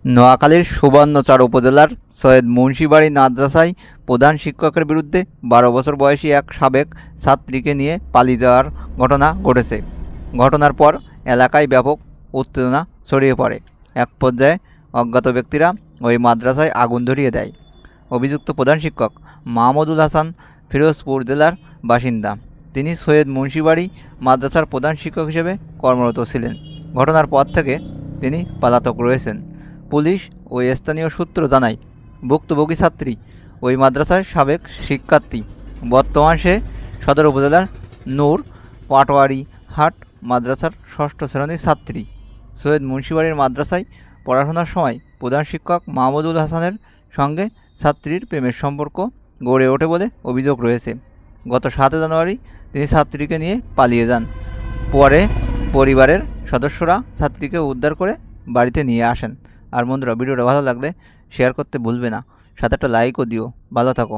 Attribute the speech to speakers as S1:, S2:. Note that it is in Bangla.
S1: নোয়াখালীর সুবর্ণচর উপজেলার সৈয়দ মুন্সিবাড়ি মাদ্রাসায় প্রধান শিক্ষকের বিরুদ্ধে ১২ বছর বয়সী এক সাবেক ছাত্রীকে নিয়ে পালিয়ে যাওয়ার ঘটনা ঘটেছে। ঘটনার পর এলাকায় ব্যাপক উত্তেজনা ছড়িয়ে পড়ে। এক পর্যায়ে অজ্ঞাত ব্যক্তিরা ওই মাদ্রাসায় আগুন ধরিয়ে দেয়। অভিযুক্ত প্রধান শিক্ষক মাহমুদুল হাসান ফিরোজপুর জেলার বাসিন্দা। তিনি সৈয়দ মুন্সিবাড়ি মাদ্রাসার প্রধান শিক্ষক হিসেবে কর্মরত ছিলেন। ঘটনার পর থেকে তিনি পলাতক রয়েছেন। পুলিশ ও স্থানীয় সূত্র জানায়, ভুক্তভোগী ছাত্রী ওই মাদ্রাসার সাবেক শিক্ষার্থী। বর্তমান সে সদর উপজেলার নূর পাটোয়ারি হাট মাদ্রাসার ৬ষ্ঠ শ্রেণীর ছাত্রী। সৈয়দ মুন্সিবাড়ির মাদ্রাসায় পড়াশোনার সময় প্রধান শিক্ষক মাহমুদুল হাসানের সঙ্গে ছাত্রীর প্রেমের সম্পর্ক গড়ে ওঠে বলে অভিযোগ রয়েছে। গত ৭ জানুয়ারি তিনি ছাত্রীকে নিয়ে পালিয়ে যান। পরে পরিবারের সদস্যরা ছাত্রীকে উদ্ধার করে বাড়িতে নিয়ে আসেন। আর বন্ধুরা, ভিডিওটা ভালো লাগলে শেয়ার করতে ভুলবে না, সাথে একটা লাইকও দিও। ভালো থাকো।